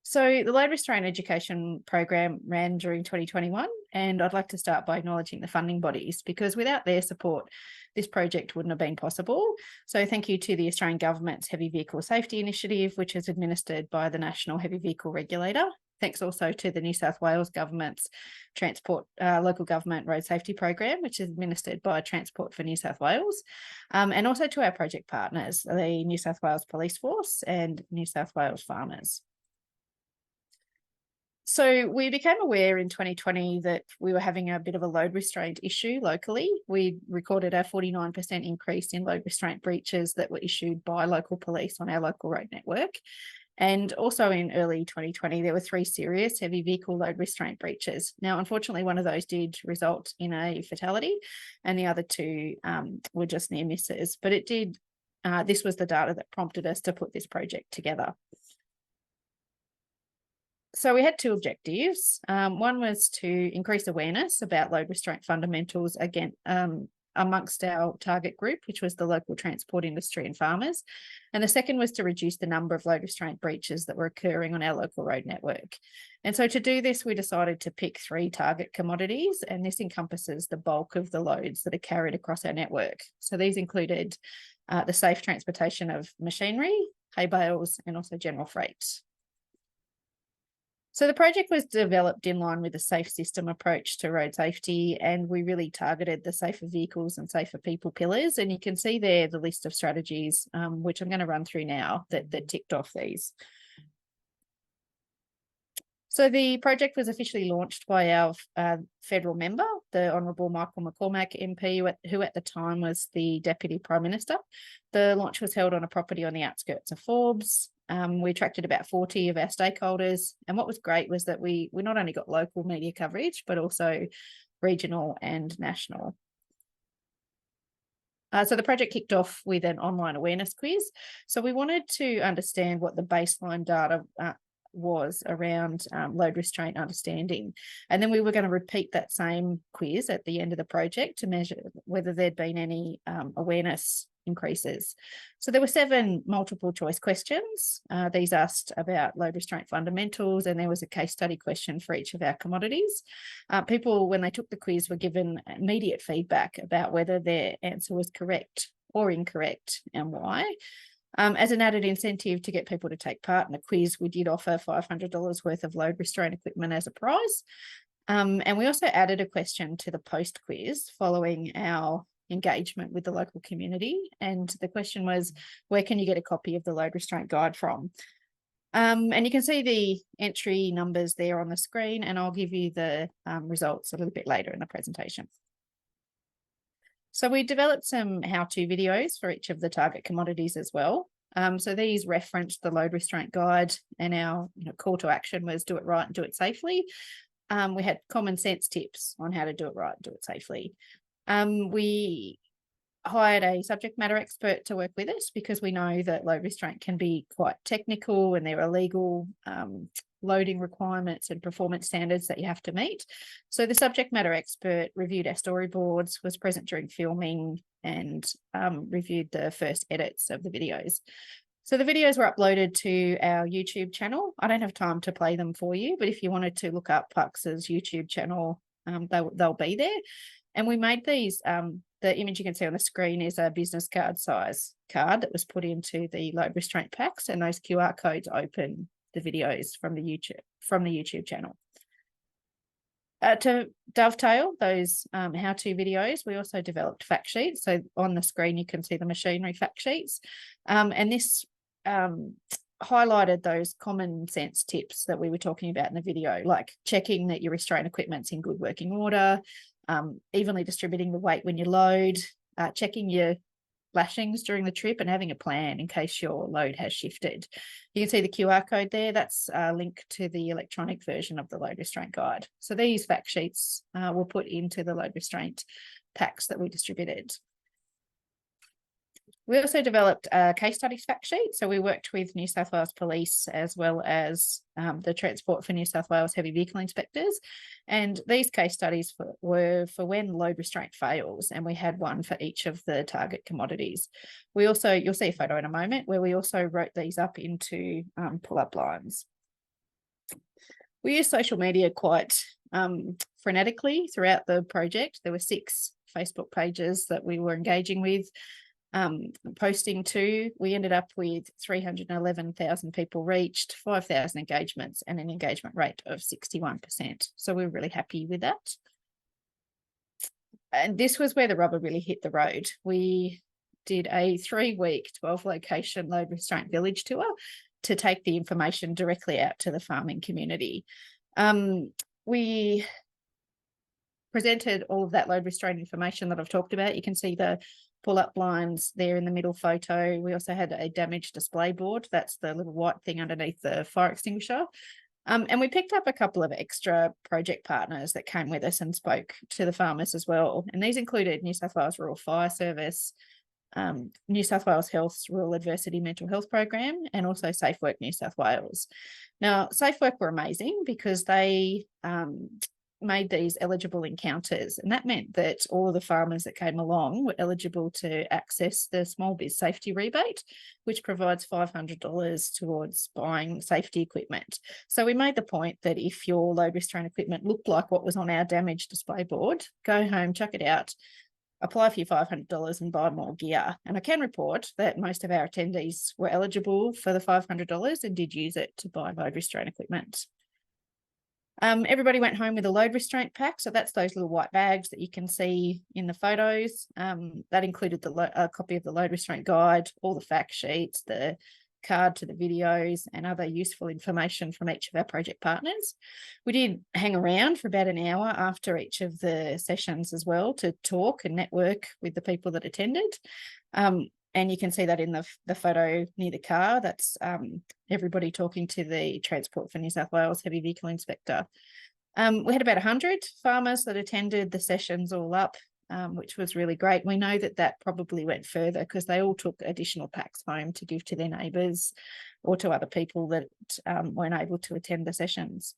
So the load restraint education program ran during 2021, and I'd like to start by acknowledging the funding bodies, because without their support, this project wouldn't have been possible. So thank you to the Australian Government's Heavy Vehicle Safety Initiative, which is administered by the National Heavy Vehicle Regulator. Thanks also to the New South Wales Government's Transport Local Government Road Safety Program, which is administered by Transport for New South Wales, and also to our project partners, the New South Wales Police Force and New South Wales Farmers. So we became aware in 2020 that we were having a bit of a load restraint issue locally. We recorded a 49% increase in load restraint breaches that were issued by local police on our local road network. And also in early 2020, there were 3 serious heavy vehicle load restraint breaches. Now, unfortunately, one of those did result in a fatality, and the other 2 were just near misses. But it did, this was the data that prompted us to put this project together. So we had 2 objectives. One was to increase awareness about load restraint fundamentals again amongst our target group, which was the local transport industry and farmers. And the second was to reduce the number of load restraint breaches that were occurring on our local road network. And so to do this, we decided to pick 3 target commodities, and this encompasses the bulk of the loads that are carried across our network. So these included the safe transportation of machinery, hay bales, and also general freight. So the project was developed in line with a safe system approach to road safety, and we really targeted the safer vehicles and safer people pillars. And you can see there the list of strategies, which I'm going to run through now, that ticked off these. So the project was officially launched by our federal member, the Honourable Michael McCormack MP, who at the time was the Deputy Prime Minister. The launch was held on a property on the outskirts of Forbes. We attracted about 40 of our stakeholders. And what was great was that we not only got local media coverage, but also regional and national. So the project kicked off with an online awareness quiz. So we wanted to understand what the baseline data was around load restraint understanding. And then we were going to repeat that same quiz at the end of the project to measure whether there'd been any awareness increases. So there were 7 multiple choice questions. These asked about load restraint fundamentals, and there was a case study question for each of our commodities. People, when they took the quiz, were given immediate feedback about whether their answer was correct or incorrect and why. As an added incentive to get people to take part in the quiz, we did offer $500 worth of load restraint equipment as a prize. And we also added a question to the post quiz following our engagement with the local community. And the question was, where can you get a copy of the load restraint guide from? And you can see the entry numbers there on the screen, and I'll give you the results a little bit later in the presentation. So we developed some how-to videos for each of the target commodities as well. So these referenced the load restraint guide, and our call to action was do it right and do it safely. We had common sense tips on how to do it right and do it safely. We hired a subject matter expert to work with us because we know that load restraint can be quite technical and there are legal loading requirements and performance standards that you have to meet. So the subject matter expert reviewed our storyboards, was present during filming, and reviewed the first edits of the videos. So the videos were uploaded to our YouTube channel. I don't have time to play them for you, but if you wanted to look up Pux's YouTube channel, they'll be there. And we made these, the image you can see on the screen is a business card size card that was put into the load restraint packs, and those QR codes open the videos from the YouTube channel. To dovetail those how-to videos, we also developed fact sheets. So on the screen, you can see the machinery fact sheets. And this highlighted those common sense tips that we were talking about in the video, like checking that your restraint equipment's in good working order, evenly distributing the weight when you load, checking your lashings during the trip, and having a plan in case your load has shifted. You can see the QR code there. That's a link to the electronic version of the load restraint guide. So these fact sheets were put into the load restraint packs that we distributed. We also developed a case studies fact sheet. So we worked with New South Wales Police as well as the Transport for New South Wales Heavy Vehicle Inspectors. And these case studies were for when load restraint fails, and we had one for each of the target commodities. We also, you'll see a photo in a moment, where we also wrote these up into pull-up lines. We used social media quite frenetically throughout the project. There were 6 Facebook pages that we were engaging with. Posting to, we ended up with 311,000 people reached, 5,000 engagements, and an engagement rate of 61%. So we're really happy with that. And this was where the rubber really hit the road. We did a 3-week, 12-location load restraint village tour to take the information directly out to the farming community. We presented all of that load restraint information that I've talked about. You can see the pull-up blinds there in the middle photo. We also had a damaged display board. That's the little white thing underneath the fire extinguisher. And we picked up a couple of extra project partners that came with us and spoke to the farmers as well. And these included New South Wales Rural Fire Service, New South Wales Health's Rural Adversity Mental Health Program, and also Safe Work New South Wales. Now, Safe Work were amazing because they made these eligible encounters, and that meant that all of the farmers that came along were eligible to access the small biz safety rebate, which provides $500 towards buying safety equipment. So we made the point that if your load restraint equipment looked like what was on our damaged display board, go home, chuck it out, apply for your $500 and buy more gear. And I can report that most of our attendees were eligible for the $500 and did use it to buy load restraint equipment. Everybody went home with a load restraint pack. So that's those little white bags that you can see in the photos. That included a copy of the load restraint guide, all the fact sheets, the card to the videos, and other useful information from each of our project partners. We did hang around for about an hour after each of the sessions as well to talk and network with the people that attended. And you can see that in the photo near the car. That's everybody talking to the Transport for New South Wales Heavy Vehicle Inspector. We had about 100 farmers that attended the sessions all up, which was really great. We know that that probably went further because they all took additional packs home to give to their neighbours or to other people that weren't able to attend the sessions.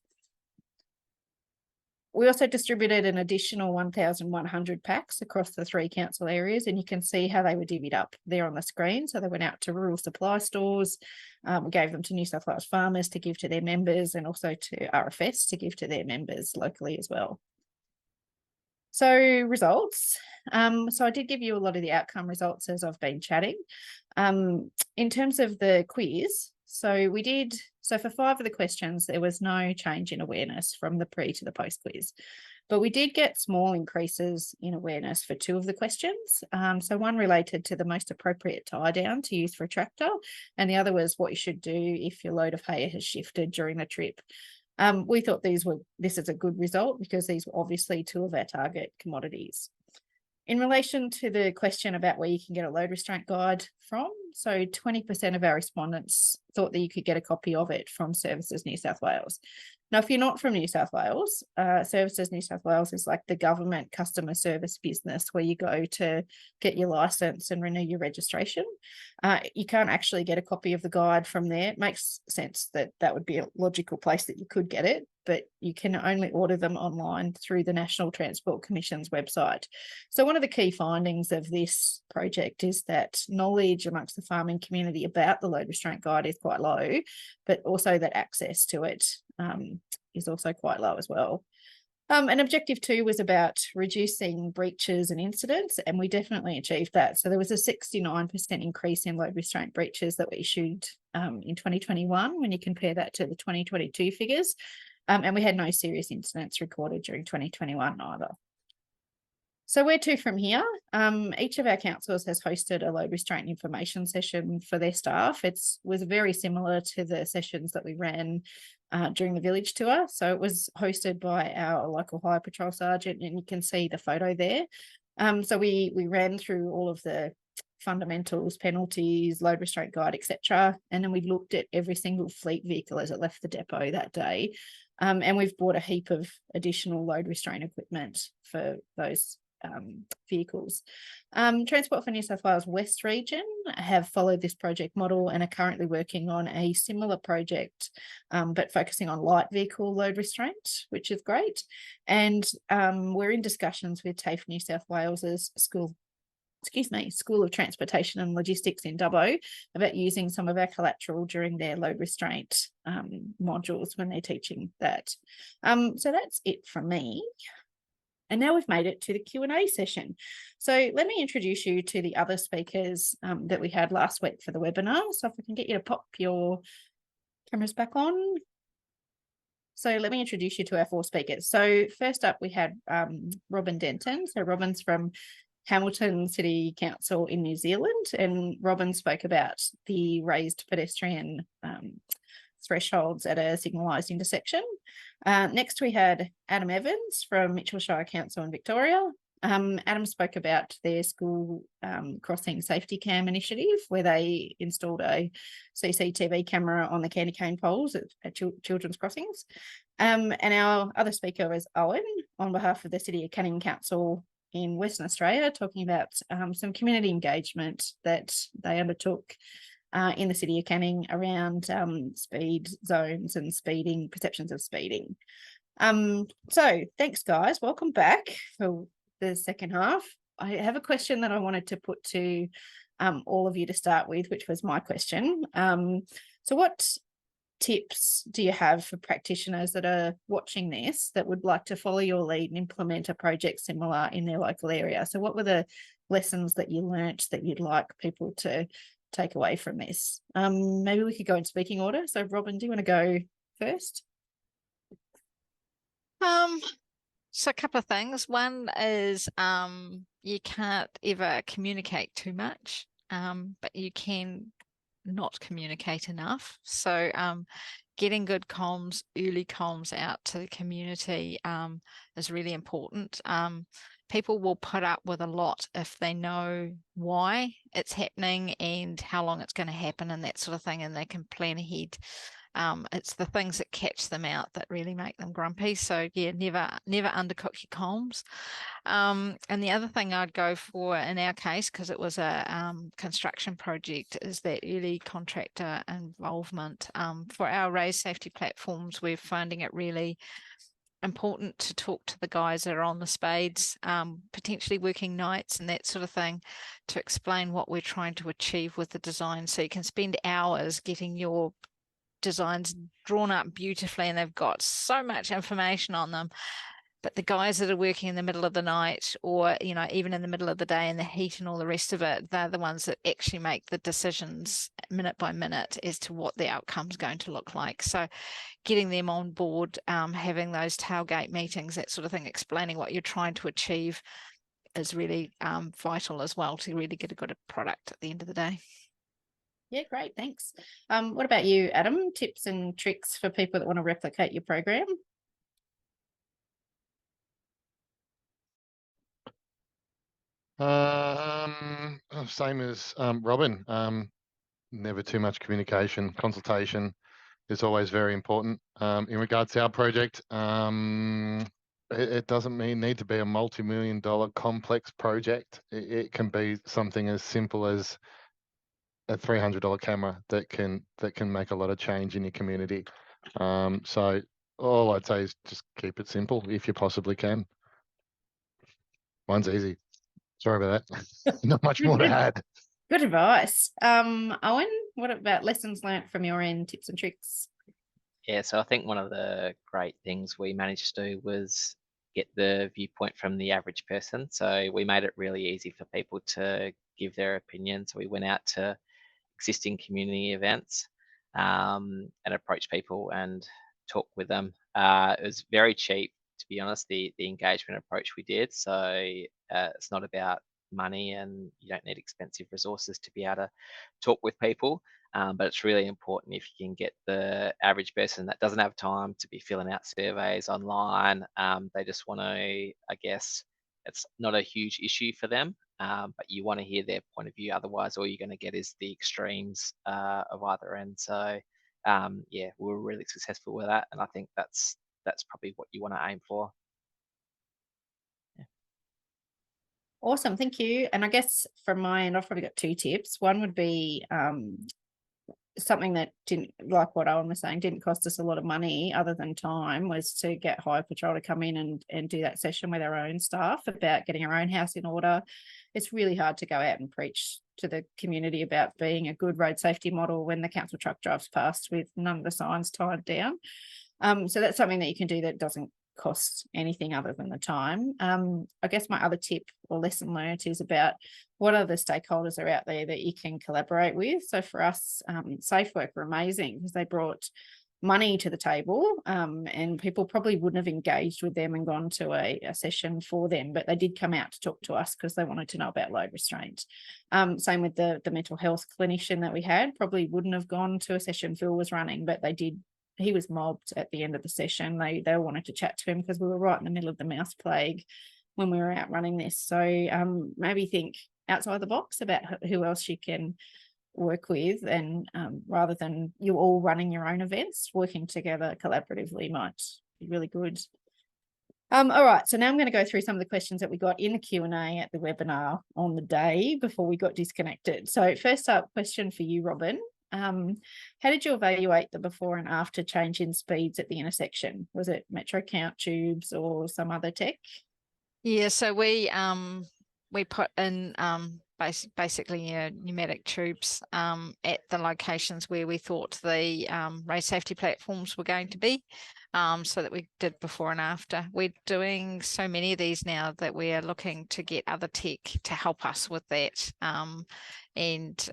We also distributed an additional 1,100 packs across the 3 council areas, and you can see how they were divvied up there on the screen. So they went out to rural supply stores, we gave them to New South Wales farmers to give to their members, and also to RFS to give to their members locally as well. So results. So I did give you a lot of the outcome results as I've been chatting. In terms of the quiz, so for 5 of the questions, there was no change in awareness from the pre to the post quiz, but we did get small increases in awareness for 2 of the questions. So one related to the most appropriate tie down to use for a tractor, and the other was what you should do if your load of hay has shifted during the trip. We thought this is a good result because these were obviously 2 of our target commodities. In relation to the question about where you can get a load restraint guide from, so 20% of our respondents thought that you could get a copy of it from Services New South Wales. Now, if you're not from New South Wales, Services New South Wales is like the government customer service business where you go to get your license and renew your registration. You can't actually get a copy of the guide from there. It makes sense that that would be a logical place that you could get it, but you can only order them online through the National Transport Commission's website. So one of the key findings of this project is that knowledge amongst the farming community about the load restraint guide is quite low, but also that access to it is also quite low as well. And objective 2 was about reducing breaches and incidents, and we definitely achieved that. So there was a 69% increase in load restraint breaches that were issued in 2021 when you compare that to the 2022 figures. And we had no serious incidents recorded during 2021 either. So where to from here? Each of our councils has hosted a load restraint information session for their staff. It was very similar to the sessions that we ran during the village tour. So it was hosted by our local hire patrol sergeant, and you can see the photo there. So we ran through all of the fundamentals, penalties, load restraint guide, etc. And then we looked at every single fleet vehicle as it left the depot that day. And we've bought a heap of additional load restraint equipment for those vehicles. Transport for New South Wales West Region have followed this project model and are currently working on a similar project, but focusing on light vehicle load restraint, which is great. And we're in discussions with TAFE New South Wales's School of Transportation and Logistics in Dubbo about using some of our collateral during their load restraint modules when they're teaching that. So that's it from me. And now we've made it to the Q&A session. So let me introduce you to the other speakers that we had last week for the webinar. So if I can get you to pop your cameras back on. So let me introduce you to our 4 speakers. So first up, we had Robin Denton. So Robin's from Hamilton City Council in New Zealand, and Robin spoke about the raised pedestrian thresholds at a signalised intersection. Next, we had Adam Evans from Mitchell Shire Council in Victoria. Adam spoke about their school crossing safety cam initiative, where they installed a CCTV camera on the candy cane poles at children's crossings. And our other speaker was Owen on behalf of the City of Canning Council in Western Australia, talking about some community engagement that they undertook in the City of Canning around speed zones and speeding, perceptions of speeding. So thanks, guys. Welcome back for the second half. I have a question that I wanted to put to all of you to start with, which was my question. So what tips do you have for practitioners that are watching this that would like to follow your lead and implement a project similar in their local area? So what were the lessons that you learnt that you'd like people to take away from this? Maybe we could go in speaking order. So Robin, do you want to go first? So a couple of things. One is you can't ever communicate too much, but you can not communicate enough. So getting good comms, early comms out to the community is really important. People will put up with a lot if they know why it's happening and how long it's going to happen and that sort of thing, and they can plan ahead. It's the things that catch them out that really make them grumpy. So yeah, never undercook your comms. And the other thing I'd go for in our case, because it was a construction project, is that early contractor involvement. For our raised safety platforms, we're finding it really important to talk to the guys that are on the spades, potentially working nights and that sort of thing, to explain what we're trying to achieve with the design. So you can spend hours getting your designs drawn up beautifully and they've got so much information on them, but the guys that are working in the middle of the night, or even in the middle of the day in the heat and all the rest of it, they're the ones that actually make the decisions minute by minute as to what the outcome's going to look like. So getting them on board, having those tailgate meetings, that sort of thing, explaining what you're trying to achieve is really vital as well to really get a good product at the end of the day. Yeah, great, thanks. What about you, Adam? Tips and tricks for people that want to replicate your program? Same as Robin. Never too much communication. Consultation is always very important. In regards to our project, it doesn't need to be a multi-million-dollar complex project. It can be something as simple as a $300 camera that can make a lot of change in your community. So all I'd say is just keep it simple if you possibly can. Mine's easy. Sorry about that. Not much more to add. Good advice. Owen, what about lessons learnt from your end, tips and tricks? Yeah, so I think one of the great things we managed to do was get the viewpoint from the average person. So we made it really easy for people to give their opinion. So we went out to existing community events and approach people and talk with them. It was very cheap, to be honest, the engagement approach we did. So it's not about money, and you don't need expensive resources to be able to talk with people. But it's really important if you can get the average person that doesn't have time to be filling out surveys online. They just want to, I guess, it's not a huge issue for them, but you want to hear their point of view. Otherwise, all you're going to get is the extremes of either end. So, yeah, we were really successful with that, and I think that's probably what you want to aim for. Awesome, thank you. And I guess from my end, I've probably got two tips. One would be something that didn't, like what Owen was saying, didn't cost us a lot of money other than time, was to get Hive Patrol to come in and do that session with our own staff about getting our own house in order. It's really hard to go out and preach to the community about being a good road safety model when the council truck drives past with none of the signs tied down. So that's something that you can do that doesn't cost anything other than the time. I guess my other tip or lesson learned is about what other stakeholders are out there that you can collaborate with. So for us, SafeWork were amazing because they brought money to the table, and people probably wouldn't have engaged with them and gone to a session for them, but they did come out to talk to us because they wanted to know about load restraint. Same with the mental health clinician that we had, probably wouldn't have gone to a session Phil was running, but they did. He was mobbed at the end of the session. They wanted to chat to him because we were right in the middle of the mouse plague when we were out running this. So maybe think outside the box about who else you can work with, and rather than you all running your own events, working together collaboratively might be really good. All right, so now I'm going to go through some of the questions that we got in the Q&A at the webinar on the day before we got disconnected. So first up, question for you, Robin. How did you evaluate the before and after change in speeds at the intersection? Was it Metro count tubes or some other tech? Yeah, so we put in basically pneumatic tubes at the locations where we thought the road safety platforms were going to be, so that we did before and after. We're doing so many of these now that we are looking to get other tech to help us with that, and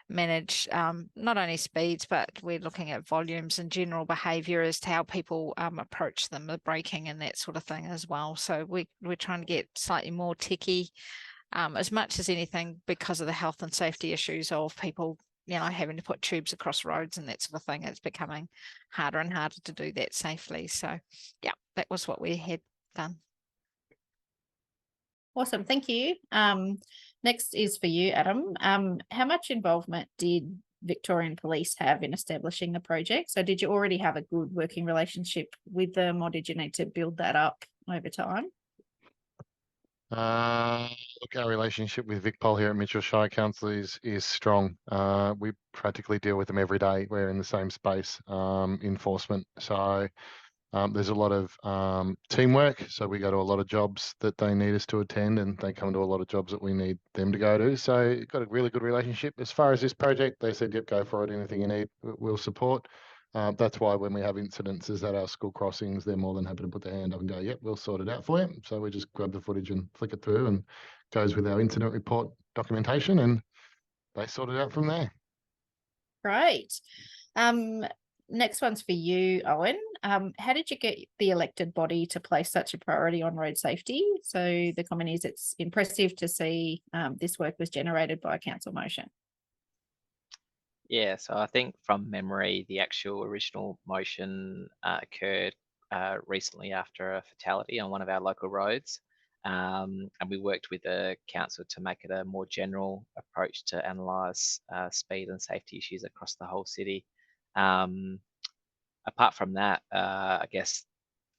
manage not only speeds, but we're looking at volumes and general behaviour as to how people approach them, the braking and that sort of thing as well. So we're trying to get slightly more techie, as much as anything, because of the health and safety issues of people, having to put tubes across roads and that sort of thing. It's becoming harder and harder to do that safely. So yeah, that was what we had done. Awesome, thank you. Next is for you, Adam. How much involvement did Victorian Police have in establishing the project? So did you already have a good working relationship with them, or did you need to build that up over time? Look, our relationship with VicPol here at Mitchell Shire Council is strong. We practically deal with them every day. We're in the same space, enforcement. So there's a lot of teamwork. So we go to a lot of jobs that they need us to attend, and they come to a lot of jobs that we need them to go to. So got a really good relationship. As far as this project, they said, yep, go for it. Anything you need, we'll support. That's why when we have incidences at our school crossings, they're more than happy to put their hand up and go, yep, we'll sort it out for you. So we just grab the footage and flick it through, and goes with our incident report documentation, and they sort it out from there. Great. Next one's for you, Owen. How did you get the elected body to place such a priority on road safety? So the comment is, it's impressive to see this work was generated by a council motion. Yeah, so I think from memory, the actual original motion occurred recently after a fatality on one of our local roads. And we worked with the council to make it a more general approach to analyse speed and safety issues across the whole city. Apart from that, I guess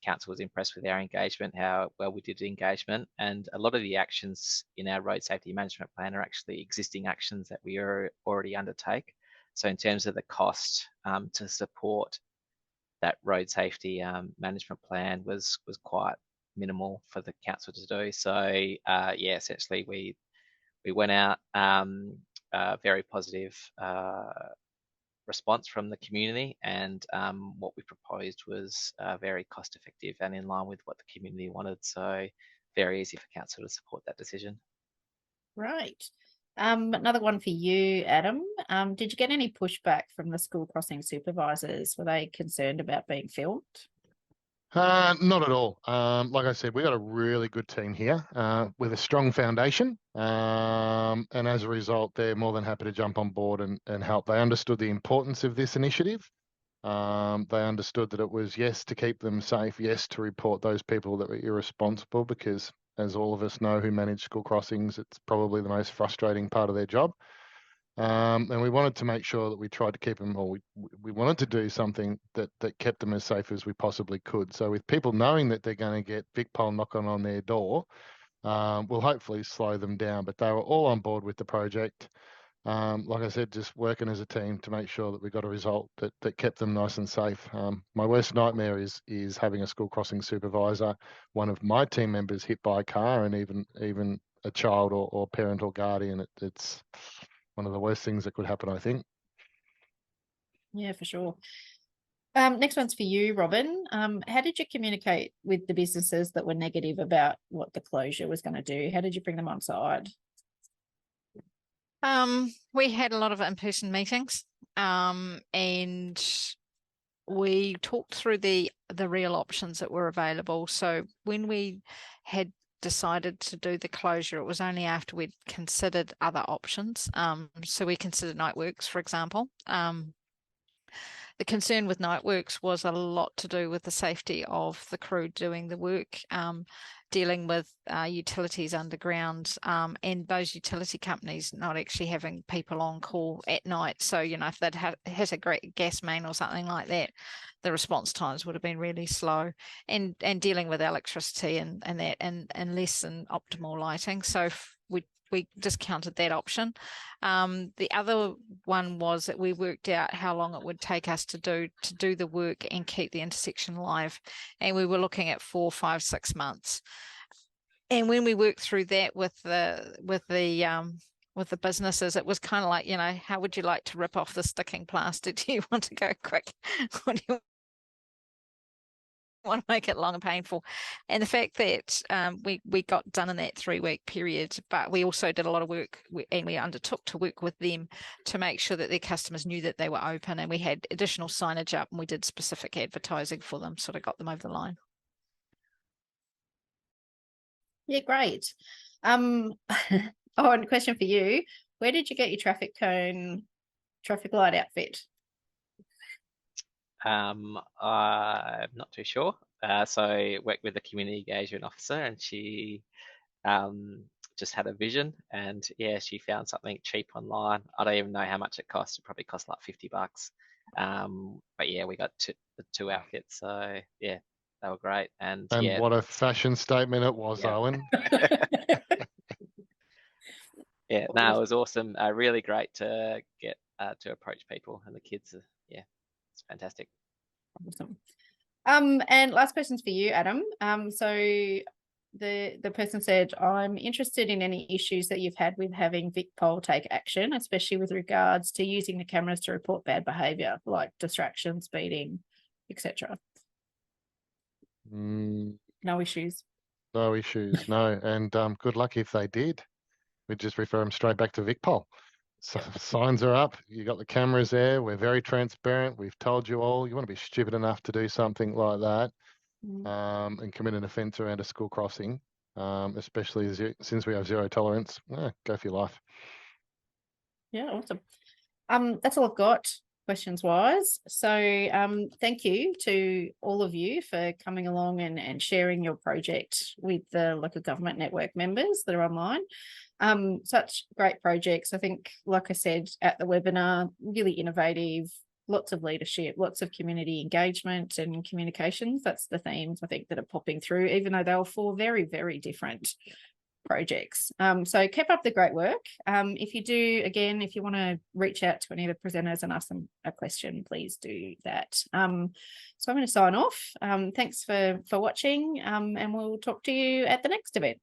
council was impressed with our engagement, how well we did engagement, and a lot of the actions in our road safety management plan are actually existing actions that we already undertake. So in terms of the cost to support that road safety management plan was quite minimal for the council to do. So yeah, essentially we went out, very positive response from the community, and what we proposed was very cost effective and in line with what the community wanted. So very easy for council to support that decision. Right. Another one for you, Adam. Did you get any pushback from the school crossing supervisors? Were they concerned about being filmed? Not at all. Like I said, we got a really good team here with a strong foundation. And as a result, they're more than happy to jump on board and help. They understood the importance of this initiative. They understood that it was, yes, to keep them safe, yes, to report those people that were irresponsible, because as all of us know who manage school crossings, it's probably the most frustrating part of their job. And we wanted to make sure that we tried to keep them, or we wanted to do something that kept them as safe as we possibly could. So with people knowing that they're going to get VicPol knocking on their door, we'll hopefully slow them down. But they were all on board with the project. Like I said, just working as a team to make sure that we got a result that kept them nice and safe. My worst nightmare is having a school crossing supervisor, one of my team members hit by a car, and even a child or parent or guardian. It's one of the worst things that could happen, I think. Yeah, for sure. Next one's for you, Robin. How did you communicate with the businesses that were negative about what the closure was going to do? How did you bring them on side? We had a lot of in-person meetings, and we talked through the real options that were available. So when we had decided to do the closure, it was only after we'd considered other options. So we considered night works, for example. The concern with night works was a lot to do with the safety of the crew doing the work, dealing with utilities underground, and those utility companies not actually having people on call at night. So, you know, if they'd hit a great gas main or something like that, the response times would have been really slow, and dealing with electricity and less than optimal lighting. So we discounted that option. The other one was that we worked out how long it would take us to do the work and keep the intersection live, and we were looking at 4, 5, 6 months. And when we worked through that with the businesses, it was kind of like, you know, how would you like to rip off the sticking plaster? Do you want to go quick? What do you want to make it long and painful? And the fact that we got done in that 3-week period, but we also did a lot of work, and we undertook to work with them to make sure that their customers knew that they were open, and we had additional signage up, and we did specific advertising for them, sort of got them over the line. Yeah, great. Oh, and a question for you. Where did you get your traffic light outfit? I'm not too sure. So I worked with the community engagement officer, and she just had a vision, and yeah, she found something cheap online. I don't even know how much it cost. It probably cost like $50. But yeah, we got the 2 outfits. So yeah, they were great. And yeah, what a fashion statement it was, yeah. Owen. Yeah, no, it was awesome. Really great to get to approach people, and the kids. Yeah, it's fantastic. Awesome. And last question's for you, Adam. So the person said, I'm interested in any issues that you've had with having VicPol take action, especially with regards to using the cameras to report bad behaviour, like distraction, speeding, etc. No issues. No issues, no. And good luck if they did. We'd just refer them straight back to VicPol. So signs are up. You got the cameras there. We're very transparent. We've told you all. You want to be stupid enough to do something like that, and commit an offence around a school crossing, especially since we have zero tolerance. Go for your life. Yeah, awesome. That's all I've got. questions wise. So thank you to all of you for coming along and sharing your project with the local government network members that are online. Such great projects. I think, like I said at the webinar, really innovative, lots of leadership, lots of community engagement and communications. That's the themes I think that are popping through, even though they were 4 very, very different projects. So keep up the great work. If you do, again, if you want to reach out to any of the presenters and ask them a question, please do that. So I'm going to sign off. Thanks for watching, and we'll talk to you at the next event.